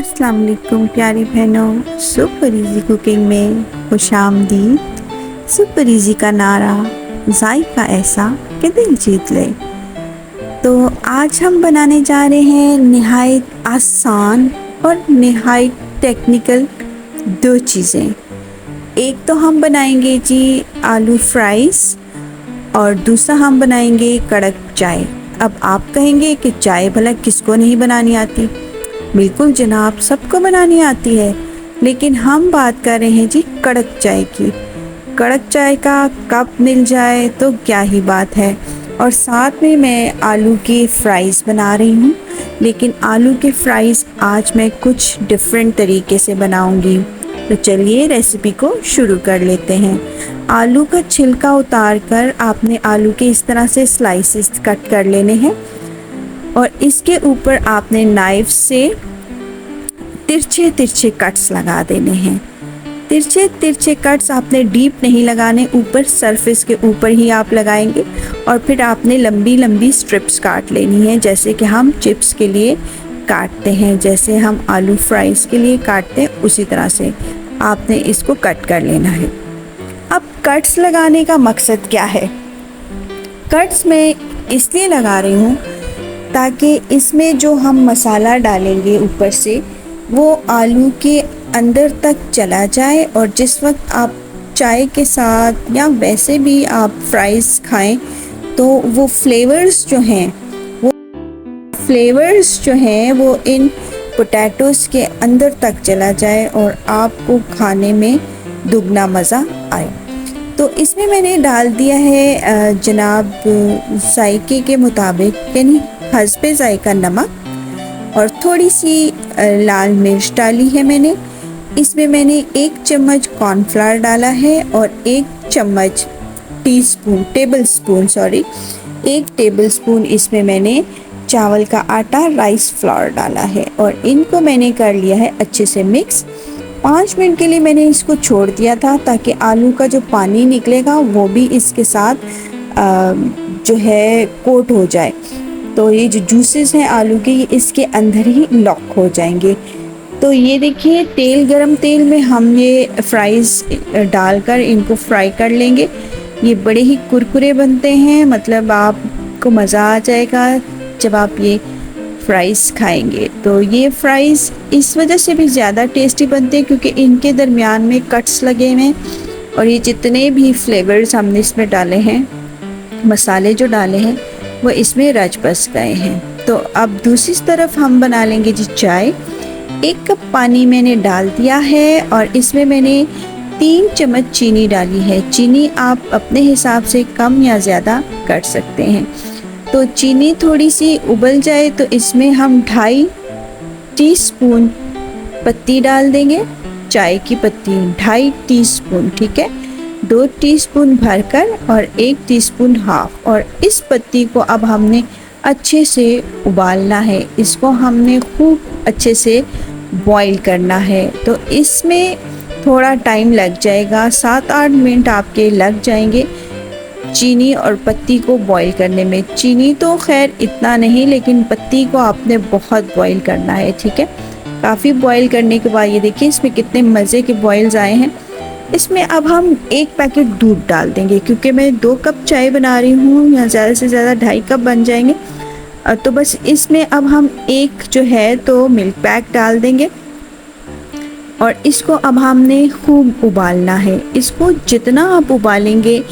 अस्सलाम वालेकुम प्यारी बहनों, सुपर इजी कुकिंग में खुशामदीद। सुपर इजी का नारा जायका ऐसा कि दिल जीत ले। तो आज हम बनाने जा रहे हैं निहायत आसान और निहायत टेक्निकल दो चीज़ें। एक तो हम बनाएंगे जी आलू फ्राइज़ और दूसरा हम बनाएंगे कड़क चाय। अब आप कहेंगे कि चाय भला किसको नहीं बनानी आती। बिल्कुल जनाब, सबको बनानी आती है, लेकिन हम बात कर रहे हैं जी कड़क चाय की। कड़क चाय का कप मिल जाए तो क्या ही बात है। और साथ में मैं आलू के फ्राइज़ बना रही हूँ, लेकिन आलू के फ्राइज़ आज मैं कुछ डिफरेंट तरीके से बनाऊँगी। तो चलिए रेसिपी को शुरू कर लेते हैं। आलू का छिलका उतार कर आपने आलू के इस तरह से स्लाइसेस कट कर लेने हैं और इसके ऊपर आपने नाइफ से तिरछे तिरछे कट्स लगा देने हैं। तिरछे तिरछे कट्स आपने डीप नहीं लगाने, ऊपर सरफेस के ऊपर ही आप लगाएंगे और फिर आपने लंबी लंबी स्ट्रिप्स काट लेनी है, जैसे कि हम चिप्स के लिए काटते हैं, जैसे हम आलू फ्राइज़ के लिए काटते हैं उसी तरह से आपने इसको कट कर लेना है। अब कट्स लगाने का मकसद क्या है? कट्स मैं इसलिए लगा रही हूँ ताकि इसमें जो हम मसाला डालेंगे ऊपर से वो आलू के अंदर तक चला जाए, और जिस वक्त आप चाय के साथ या वैसे भी आप फ्राइज़ खाएं तो वो फ्लेवर्स जो हैं वो इन पोटैटोज़ के अंदर तक चला जाए और आपको खाने में दुगना मज़ा आए। तो इसमें मैंने डाल दिया है जनाब जायके के मुताबिक, यानी हस्बे जायका नमक, और थोड़ी सी लाल मिर्च डाली है मैंने। इसमें मैंने 1 चम्मच कॉर्नफ्लावर डाला है और 1 टेबल स्पून इसमें मैंने चावल का आटा राइस फ्लावर डाला है और इनको मैंने कर लिया है अच्छे से मिक्स। 5 मिनट के लिए मैंने इसको छोड़ दिया था ताकि आलू का जो पानी निकलेगा वो भी इसके साथ जो है कोट हो जाए। तो ये जो जूसेस हैं आलू के, ये इसके अंदर ही लॉक हो जाएंगे। तो ये देखिए गरम तेल में हम ये फ्राइज़ डालकर इनको फ्राई कर लेंगे। ये बड़े ही कुरकुरे बनते हैं, मतलब आपको मज़ा आ जाएगा जब आप ये फ्राइज़ खाएंगे। तो ये फ्राइज़ इस वजह से भी ज़्यादा टेस्टी बनते हैं क्योंकि इनके दरमियान में कट्स लगे हुए हैं और ये जितने भी फ्लेवर्स हमने इसमें डाले हैं, मसाले जो डाले हैं, वो इसमें रच बस गए हैं। तो अब दूसरी तरफ हम बना लेंगे जी चाय। 1 कप पानी मैंने डाल दिया है और इसमें मैंने 3 चम्मच चीनी डाली है। चीनी आप अपने हिसाब से कम या ज़्यादा कर सकते हैं। तो चीनी थोड़ी सी उबल जाए तो इसमें हम 2.5 टीस्पून पत्ती डाल देंगे, चाय की पत्ती 2.5 टीस्पून, ठीक है। 2 टीस्पून भरकर और 1 टीस्पून हाफ, और इस पत्ती को अब हमने अच्छे से उबालना है। इसको हमने खूब अच्छे से बॉईल करना है। तो इसमें थोड़ा टाइम लग जाएगा, 7-8 मिनट आपके लग जाएंगे चीनी और पत्ती को बॉईल करने में। चीनी तो खैर इतना नहीं, लेकिन पत्ती को आपने बहुत बॉईल करना है, ठीक है। काफ़ी बॉईल करने के बाद ये देखिए इसमें कितने मज़े के बॉइल्स आए हैं। इसमें अब हम 1 पैकेट दूध डाल देंगे, क्योंकि मैं 2 कप चाय बना रही हूँ, या ज़्यादा से ज़्यादा 2.5 कप बन जाएंगे। तो बस इसमें अब हम 1 जो है तो मिल्क पैक डाल देंगे और इसको अब हमने खूब उबालना है। इसको जितना आप उबालेंगे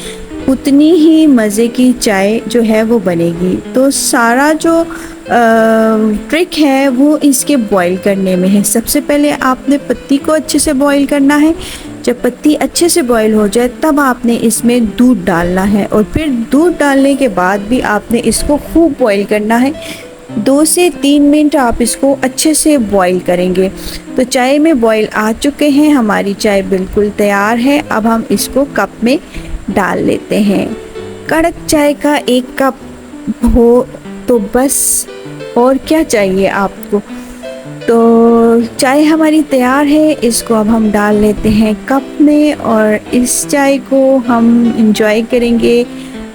उतनी ही मज़े की चाय जो है वो बनेगी। तो सारा जो ट्रिक है वो इसके बॉईल करने में है। सबसे पहले आपने पत्ती को अच्छे से बॉईल करना है। जब पत्ती अच्छे से बॉईल हो जाए तब आपने इसमें दूध डालना है, और फिर दूध डालने के बाद भी आपने इसको खूब बॉईल करना है। 2 से 3 मिनट आप इसको अच्छे से बॉईल करेंगे। तो चाय में बॉईल आ चुके हैं, हमारी चाय बिल्कुल तैयार है। अब हम इसको कप में डाल लेते हैं। कड़क चाय का 1 कप हो तो बस, और क्या चाहिए आपको। तो चाय हमारी तैयार है, इसको अब हम डाल लेते हैं कप में और इस चाय को हम इंजॉय करेंगे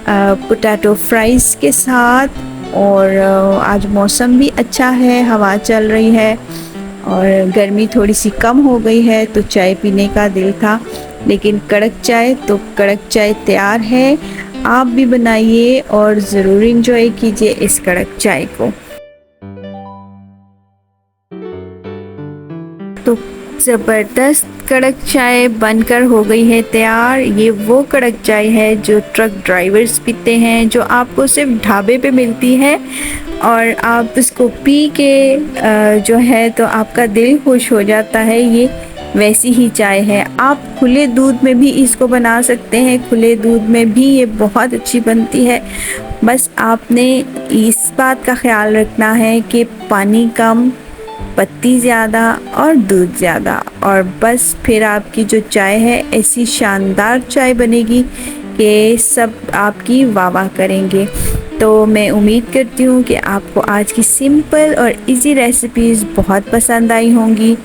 पोटैटो फ्राइज़ के साथ। और आज मौसम भी अच्छा है, हवा चल रही है और गर्मी थोड़ी सी कम हो गई है तो चाय पीने का दिल था, लेकिन कड़क चाय तैयार है। आप भी बनाइए और ज़रूर इंजॉय कीजिए इस कड़क चाय को। तो ज़बरदस्त कड़क चाय बनकर हो गई है तैयार। ये वो कड़क चाय है जो ट्रक ड्राइवर्स पीते हैं, जो आपको सिर्फ ढाबे पे मिलती है और आप इसको पी के जो है तो आपका दिल खुश हो जाता है। ये वैसी ही चाय है। आप खुले दूध में भी इसको बना सकते हैं, खुले दूध में भी ये बहुत अच्छी बनती है। बस आपने इस बात का ख्याल रखना है कि पानी कम, पत्ती ज़्यादा और दूध ज़्यादा, और बस फिर आपकी जो चाय है ऐसी शानदार चाय बनेगी कि सब आपकी वाह वाह करेंगे। तो मैं उम्मीद करती हूँ कि आपको आज की सिंपल और इजी रेसिपीज़ बहुत पसंद आई होंगी।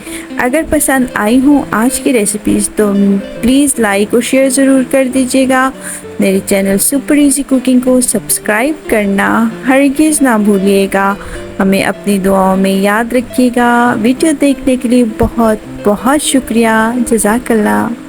अगर पसंद आई हों आज की रेसिपीज़ तो प्लीज़ लाइक और शेयर ज़रूर कर दीजिएगा। मेरे चैनल सुपर इजी कुकिंग को सब्सक्राइब करना हरगिज़ ना भूलिएगा। हमें अपनी दुआओं में याद रखिएगा। वीडियो देखने के लिए बहुत बहुत शुक्रिया। जज़ाकल्लाह।